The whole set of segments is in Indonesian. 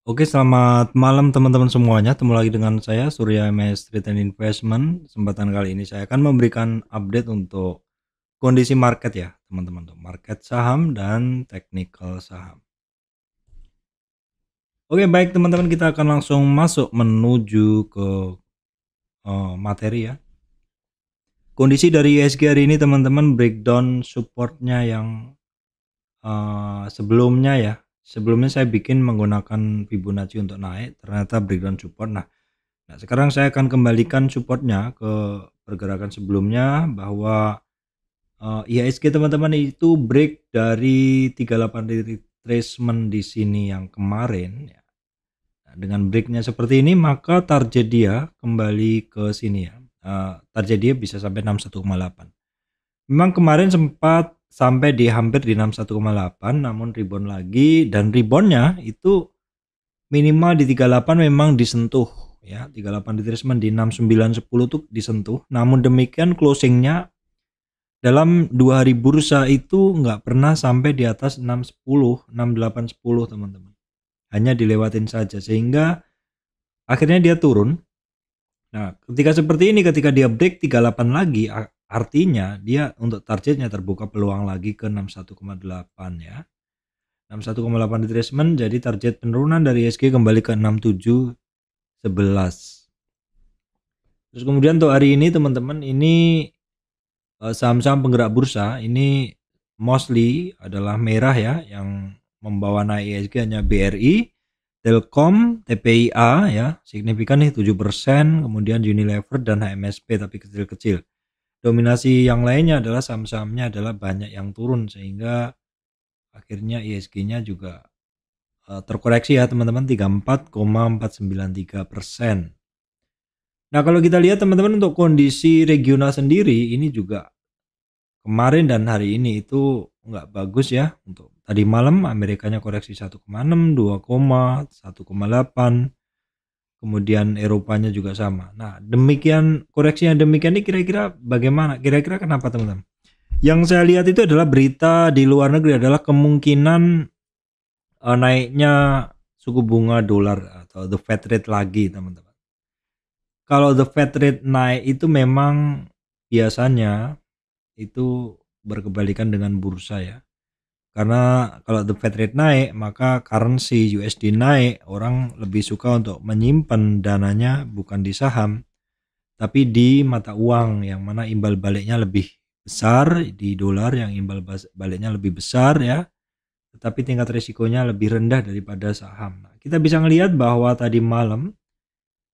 Oke, selamat malam teman-teman semuanya. Ketemu lagi dengan saya Surya MS Trade and Investment. Kesempatan kali ini saya akan memberikan update untuk kondisi market ya, teman-teman. Untuk market saham dan technical saham. Oke, baik teman-teman, kita akan langsung masuk menuju ke materi ya. Kondisi dari ISG hari ini teman-teman, breakdown supportnya yang sebelumnya ya. Sebelumnya saya bikin menggunakan Fibonacci untuk naik, ternyata breakdown support. Nah, sekarang saya akan kembalikan supportnya ke pergerakan sebelumnya bahwa IHSG teman-teman itu break dari 38 retracement di sini yang kemarin ya. Nah, dengan breaknya seperti ini maka target dia kembali ke sini ya. Target dia bisa sampai 61,8. Memang kemarin sempat sampai di hampir di 61,8 namun rebound lagi, dan reboundnya itu minimal di 38 memang disentuh ya. 38 retracement di 6910 tuh disentuh, namun demikian closingnya dalam 2 hari bursa itu nggak pernah sampai di atas 610 6810 teman-teman, hanya dilewatin saja sehingga akhirnya dia turun. Nah, ketika seperti ini, ketika dia break 38 lagi, artinya dia untuk targetnya terbuka peluang lagi ke 61,8 ya. 61,8 retracement, jadi target penurunan dari ISG kembali ke 6711. Terus kemudian untuk hari ini teman-teman, ini saham-saham penggerak bursa ini mostly adalah merah ya, yang membawa naik ISG hanya BRI, Telkom, TPIA ya, signifikan nih 7%, kemudian Unilever dan HMSP tapi kecil-kecil. Dominasi yang lainnya adalah saham-sahamnya adalah banyak yang turun sehingga akhirnya ISG-nya juga terkoreksi ya teman-teman, 34,493%. Nah, kalau kita lihat teman-teman untuk kondisi regional sendiri ini juga kemarin dan hari ini itu nggak bagus ya. Untuk tadi malam Amerikanya koreksi 1,6, 2, 1,8, kemudian Eropanya juga sama. Nah, demikian koreksi yang demikian ini kira-kira bagaimana? Kira-kira kenapa teman-teman? Yang saya lihat itu adalah berita di luar negeri adalah kemungkinan naiknya suku bunga dolar atau the Fed rate lagi teman-teman. Kalau the Fed rate naik itu memang biasanya itu berkebalikan dengan bursa ya. Karena kalau the Fed rate naik, maka currency USD naik, orang lebih suka untuk menyimpan dananya bukan di saham, tapi di mata uang yang mana imbal baliknya lebih besar, di dolar yang imbal baliknya lebih besar ya, tetapi tingkat risikonya lebih rendah daripada saham. Nah, kita bisa melihat bahwa tadi malam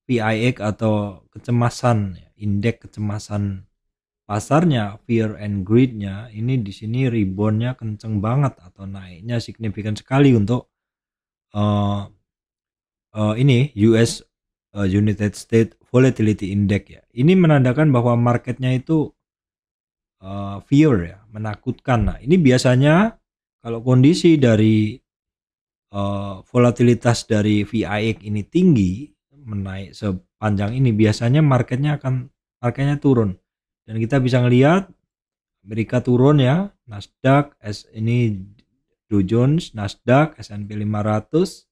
VIX atau kecemasan, indeks kecemasan pasarnya, fear and greed-nya ini di sini rebound-nya kenceng banget atau naiknya signifikan sekali untuk ini US United States Volatility Index ya. Ini menandakan bahwa marketnya itu fear ya, menakutkan. Nah, ini biasanya kalau kondisi dari volatilitas dari VIX ini tinggi, menaik sepanjang ini, biasanya marketnya turun. Dan kita bisa ngelihat Amerika turun ya, Nasdaq, ini Dow Jones, Nasdaq, S&P 500.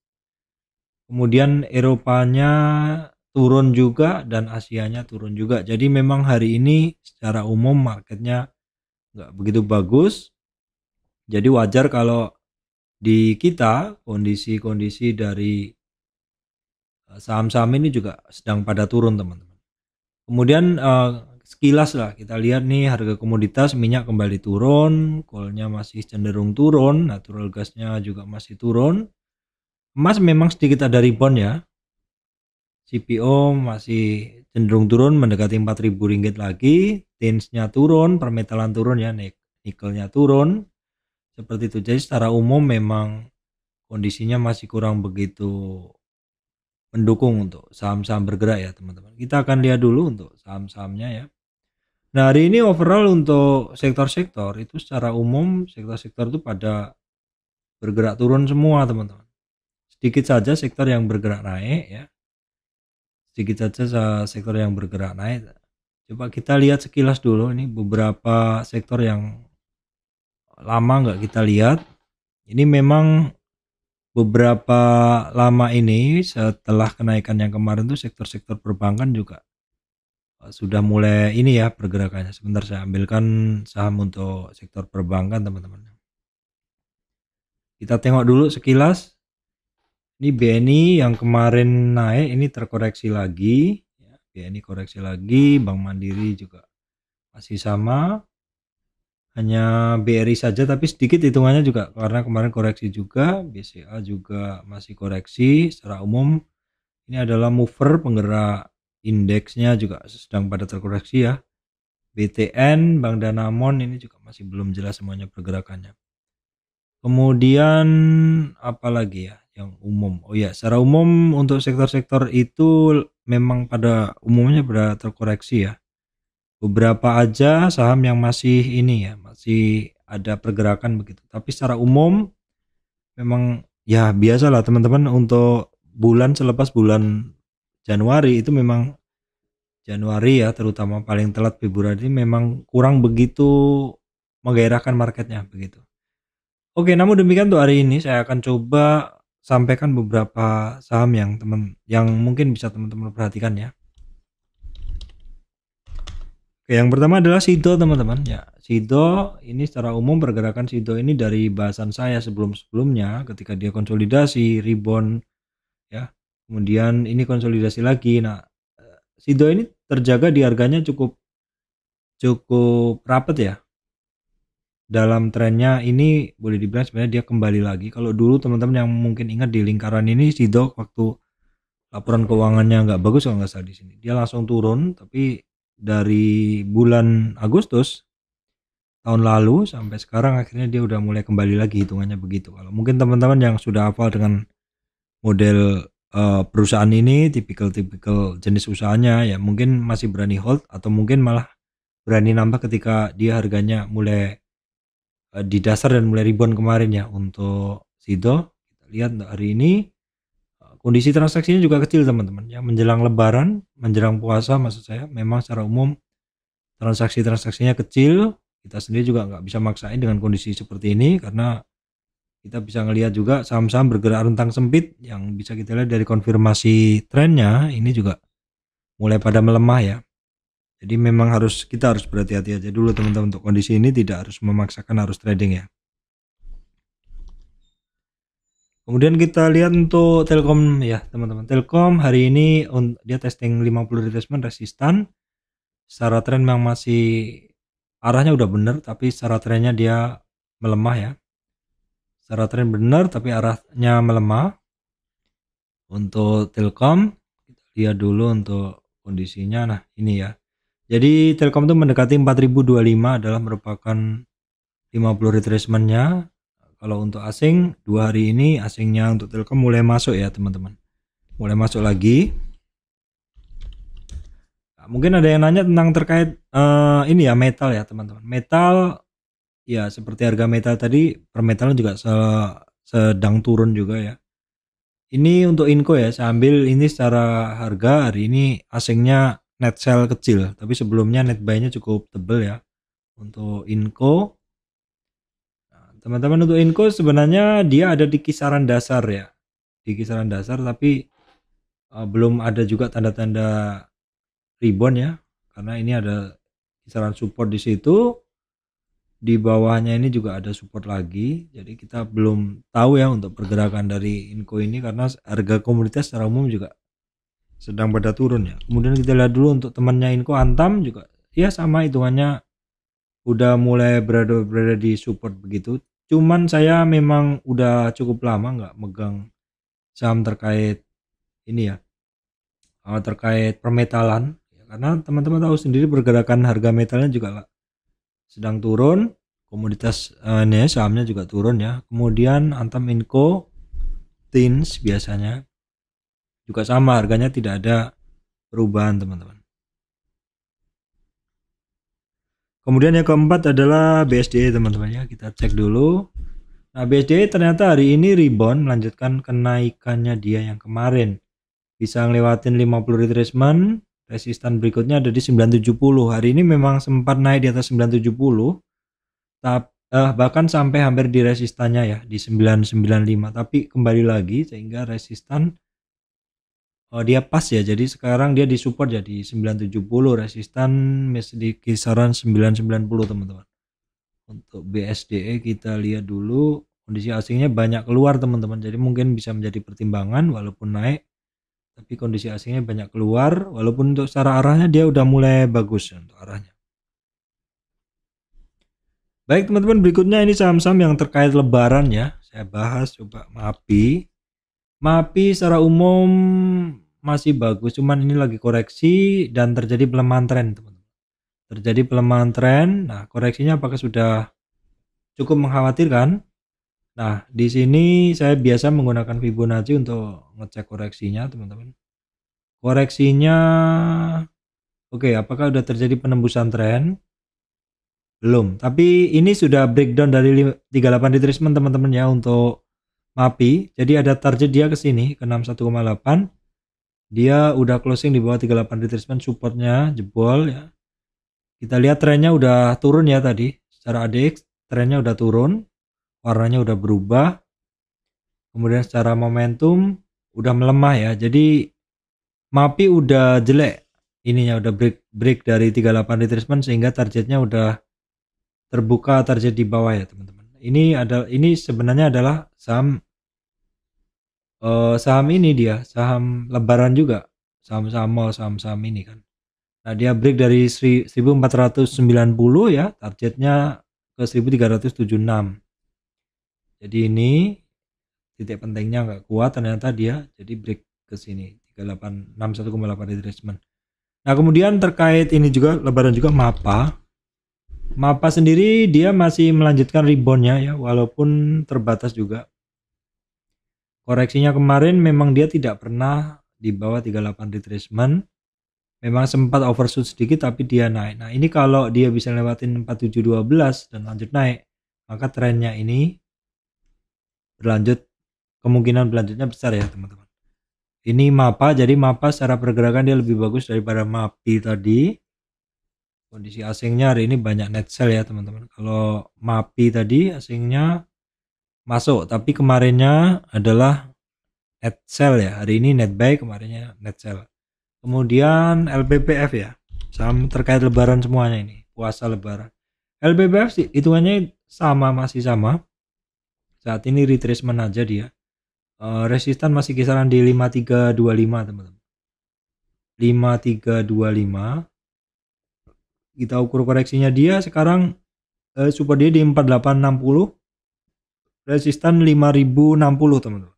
Kemudian Eropanya turun juga dan Asianya turun juga. Jadi memang hari ini secara umum marketnya nggak begitu bagus. Jadi wajar kalau di kita kondisi-kondisi dari saham-saham ini juga sedang pada turun teman-teman. Kemudian sekilas lah kita lihat nih harga komoditas, minyak kembali turun, coalnya masih cenderung turun, natural gasnya juga masih turun. Emas memang sedikit ada rebound ya, CPO masih cenderung turun mendekati 4.000 ringgit lagi, tinsnya turun, permetalan turun ya, nikelnya turun, seperti itu. Jadi secara umum memang kondisinya masih kurang begitu mendukung untuk saham-saham bergerak ya teman-teman. Kita akan lihat dulu untuk saham-sahamnya ya. Nah, hari ini overall untuk sektor-sektor itu secara umum sektor-sektor itu pada bergerak turun semua teman-teman. Sedikit saja sektor yang bergerak naik ya. Sedikit saja sektor yang bergerak naik. Coba kita lihat sekilas dulu ini beberapa sektor yang lama nggak kita lihat. Ini memang beberapa lama ini setelah kenaikan yang kemarin tuh sektor-sektor perbankan juga sudah mulai ini ya pergerakannya. Sebentar saya ambilkan saham untuk sektor perbankan teman-teman. Kita tengok dulu sekilas. Ini BNI yang kemarin naik ini terkoreksi lagi. BNI koreksi lagi, Bank Mandiri juga masih sama. Hanya BRI saja tapi sedikit hitungannya juga karena kemarin koreksi juga. BCA juga masih koreksi. Secara umum ini adalah mover penggerak indeksnya juga sedang pada terkoreksi ya. BTN, Bank Danamon ini juga masih belum jelas semuanya pergerakannya. Kemudian apa lagi ya yang umum? Oh ya, secara umum untuk sektor-sektor itu memang pada umumnya pada terkoreksi ya. Beberapa aja saham yang masih ini ya, masih ada pergerakan begitu. Tapi secara umum memang ya biasalah teman-teman untuk bulan selepas bulan Januari itu memang Januari ya terutama paling telat Februari memang kurang begitu menggairahkan marketnya begitu. Oke, namun demikian untuk hari ini saya akan coba sampaikan beberapa saham yang mungkin bisa teman-teman perhatikan ya. Oke, yang pertama adalah Sido teman-teman ya. Sido ini secara umum pergerakan Sido ini dari bahasan saya sebelum-sebelumnya ketika dia konsolidasi, rebound ya. Kemudian ini konsolidasi lagi. Nah, Sido ini terjaga di harganya cukup rapat ya. Dalam trennya ini boleh dibilang sebenarnya dia kembali lagi. Kalau dulu teman-teman yang mungkin ingat di lingkaran ini Sido waktu laporan keuangannya nggak bagus kalau nggak salah di sini. Dia langsung turun, tapi dari bulan Agustus tahun lalu sampai sekarang akhirnya dia udah mulai kembali lagi hitungannya begitu. Kalau mungkin teman-teman yang sudah hafal dengan model perusahaan ini, tipikal jenis usahanya ya mungkin masih berani hold atau mungkin malah berani nambah ketika dia harganya mulai di dasar dan mulai rebound kemarin ya untuk Sido. Kita lihat hari ini kondisi transaksinya juga kecil teman-teman ya, menjelang lebaran, menjelang puasa maksud saya, memang secara umum transaksinya kecil. Kita sendiri juga nggak bisa maksain dengan kondisi seperti ini karena kita bisa ngelihat juga saham-saham bergerak rentang sempit yang bisa kita lihat dari konfirmasi trennya ini juga mulai pada melemah ya. Jadi memang kita harus berhati-hati aja dulu teman-teman untuk kondisi ini, tidak harus memaksakan harus trading ya. Kemudian kita lihat untuk Telkom ya teman-teman. Telkom hari ini dia testing 50 retracement resistan. Secara tren memang masih arahnya udah bener tapi secara trennya dia melemah ya. Secara tren benar tapi arahnya melemah. Untuk Telkom kita lihat dulu untuk kondisinya. Nah ini ya. Jadi Telkom itu mendekati 4025 adalah merupakan 50 retracementnya. Kalau untuk asing 2 hari ini asingnya untuk Telkom mulai masuk ya teman-teman. Mulai masuk lagi. Nah, mungkin ada yang nanya tentang terkait ini ya metal ya teman-teman. Metal ya seperti harga metal tadi, per metalnya juga sedang turun juga ya. Ini untuk Inco ya, saya ambil ini secara harga hari ini asingnya net sell kecil, tapi sebelumnya net buy-nya cukup tebal ya untuk Inco. Nah, teman-teman untuk Inco sebenarnya dia ada di kisaran dasar ya, di kisaran dasar tapi belum ada juga tanda-tanda rebound ya, karena ini ada kisaran support di situ. Di bawahnya ini juga ada support lagi, jadi kita belum tahu ya untuk pergerakan dari Inco ini karena harga komoditas secara umum juga sedang pada turun ya. Kemudian kita lihat dulu untuk temannya Inco, Antam juga ya sama hitungannya udah mulai berada di support begitu. Cuman saya memang udah cukup lama nggak megang saham terkait ini ya, terkait permetalan ya, karena teman-teman tahu sendiri pergerakan harga metalnya juga sedang turun, komoditas ini sahamnya juga turun ya. Kemudian Antam, Inco, Tins biasanya juga sama, harganya tidak ada perubahan teman-teman. Kemudian yang keempat adalah BSDE teman-teman ya, kita cek dulu. Nah BSDE ternyata hari ini rebound melanjutkan kenaikannya dia yang kemarin, bisa ngelewatin 50 retracement. Resistan berikutnya ada di 970. Hari ini memang sempat naik di atas 970, bahkan sampai hampir di resistannya ya di 995, tapi kembali lagi sehingga resistan dia pas ya, jadi sekarang dia disupport jadi 970, resistan di kisaran 990 teman-teman. Untuk BSDE kita lihat dulu, kondisi asingnya banyak keluar teman-teman, jadi mungkin bisa menjadi pertimbangan walaupun naik, tapi kondisi asingnya banyak keluar, walaupun untuk secara arahnya dia udah mulai bagus untuk arahnya. Baik teman-teman, berikutnya ini saham-saham yang terkait lebaran ya, saya bahas coba MAPI. MAPI secara umum masih bagus, cuman ini lagi koreksi dan terjadi pelemahan tren teman-teman. Terjadi pelemahan tren. Nah, koreksinya apakah sudah cukup mengkhawatirkan? Nah, di sini saya biasa menggunakan Fibonacci untuk ngecek koreksinya teman-teman. Koreksinya oke, apakah sudah terjadi penembusan tren? Belum, tapi ini sudah breakdown dari 38 retracement teman-teman ya untuk MAPI. Jadi ada target dia ke sini ke 61,8. Dia udah closing di bawah 38 retracement, supportnya jebol ya. Kita lihat trennya udah turun ya tadi. Secara ADX trennya udah turun, warnanya udah berubah. Kemudian secara momentum udah melemah ya. Jadi MAPI udah jelek. Ininya udah break dari 38 retracement sehingga targetnya udah terbuka, target di bawah ya teman-teman. Ini sebenarnya adalah saham ini dia saham lebaran juga, saham-saham mall, saham-saham ini kan. Nah, dia break dari 1490 ya, targetnya ke 1376. Jadi ini titik pentingnya nggak kuat ternyata dia, jadi break ke sini 61,8 retracement. Nah, kemudian terkait ini juga lebaran juga MAPA sendiri dia masih melanjutkan reboundnya ya, walaupun terbatas juga. Koreksinya kemarin memang dia tidak pernah di bawah 38 retracement. Memang sempat overshoot sedikit tapi dia naik. Nah, ini kalau dia bisa lewatin 4712 dan lanjut naik, maka trennya ini berlanjut, kemungkinan berlanjutnya besar ya teman-teman. Ini MAPA, jadi MAPA secara pergerakan dia lebih bagus daripada MAPI tadi. Kondisi asingnya hari ini banyak net sell ya teman-teman. Kalau MAPI tadi asingnya masuk, tapi kemarinnya adalah net sell ya. Hari ini net buy, kemarinnya net sell. Kemudian LPPF ya, saham terkait lebaran semuanya ini, puasa lebaran. LPPF sih hitungannya sama, masih sama. Saat ini retracement aja dia. Resistan masih kisaran di 5325 teman-teman. 5325. Kita ukur koreksinya dia sekarang support dia di 4860, resistan 5060 teman-teman.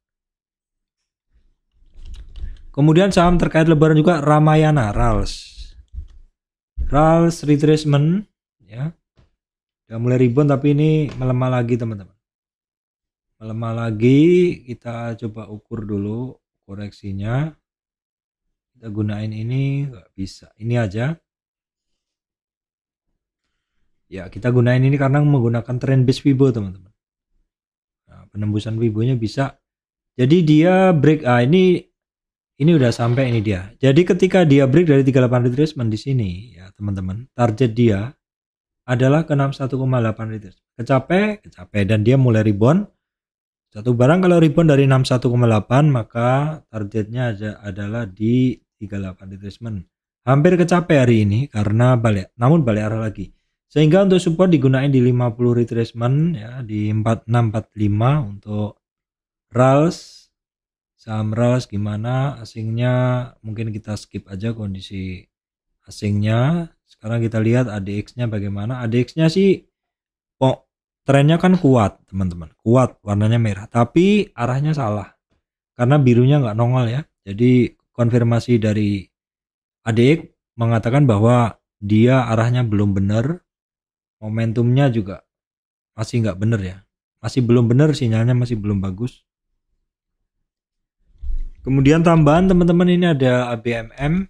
Kemudian saham terkait lebaran juga Ramayana, Rals retracement ya, udah mulai rebound tapi ini melemah lagi teman-teman, melemah lagi. Kita coba ukur dulu koreksinya, kita gunain ini nggak bisa, ini aja ya, kita gunain ini karena menggunakan trend base Fibo teman-teman. Nah, penembusan Fibonya bisa, jadi dia break. Ini udah sampai, ini dia. Jadi ketika dia break dari 38 retracement di sini ya teman-teman, target dia adalah ke 61,8 retracement. Kecapai dan dia mulai rebound. Satu barang kalau rebound dari 61,8 maka targetnya adalah di 38 retracement. Hampir kecapai hari ini karena namun balik arah lagi. Sehingga untuk support digunain di 50 retracement ya, di 4645 untuk Rals. Saham Rals gimana asingnya, mungkin kita skip aja kondisi asingnya. Sekarang kita lihat ADX-nya bagaimana. ADX-nya sih trennya kan kuat teman-teman, kuat, warnanya merah, tapi arahnya salah karena birunya nggak nongol ya. Jadi konfirmasi dari ADX mengatakan bahwa dia arahnya belum benar, momentumnya juga masih nggak benar ya, masih belum benar, sinyalnya masih belum bagus. Kemudian tambahan teman-teman ini ada ABMM.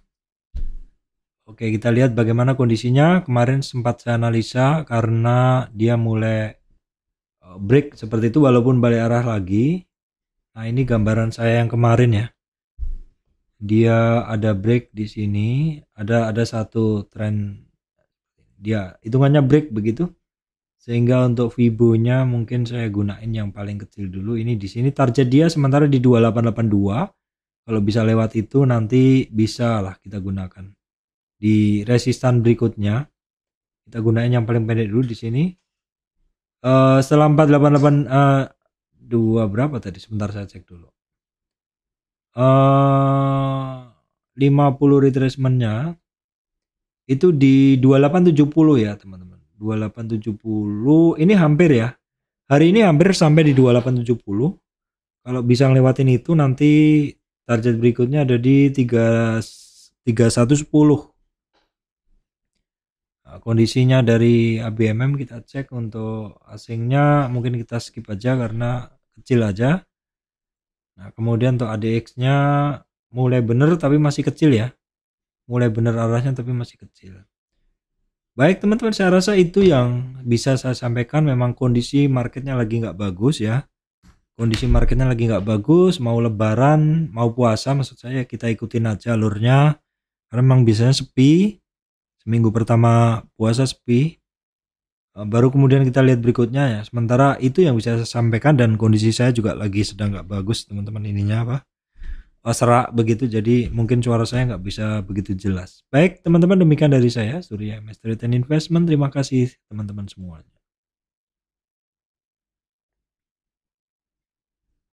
Oke, kita lihat bagaimana kondisinya. Kemarin sempat saya analisa karena dia mulai break seperti itu walaupun balik arah lagi. Nah, ini gambaran saya yang kemarin ya. Dia ada break di sini, ada satu tren dia hitungannya break begitu Sehingga untuk Fibo-nya mungkin saya gunain yang paling kecil dulu. Ini di sini target dia sementara di 2882. Kalau bisa lewat itu nanti bisa lah kita gunakan. Di resistan berikutnya kita gunain yang paling pendek dulu di sini. Setelah 488 berapa tadi? Sebentar saya cek dulu. 50 retracement-nya itu di 2870 ya, teman-teman. 2870 ini hampir ya. Hari ini hampir sampai di 2870. Kalau bisa ngelewatin itu nanti target berikutnya ada di 3110. Nah, kondisinya dari ABMM kita cek untuk asingnya mungkin kita skip aja karena kecil aja. Nah, kemudian untuk ADX-nya mulai bener tapi masih kecil ya. Mulai bener arahnya tapi masih kecil. Baik teman-teman, saya rasa itu yang bisa saya sampaikan. Memang kondisi marketnya lagi nggak bagus ya. Kondisi marketnya lagi nggak bagus, mau lebaran, mau puasa maksud saya, kita ikutin aja alurnya. Karena memang biasanya sepi. Seminggu pertama puasa sepi. Baru kemudian kita lihat berikutnya ya. Sementara itu yang bisa saya sampaikan dan kondisi saya juga lagi sedang nggak bagus teman-teman, ininya apa? Serak begitu, jadi mungkin suara saya nggak bisa begitu jelas. Baik teman-teman, demikian dari saya Surya MS Trade and Investment. Terima kasih teman-teman semuanya.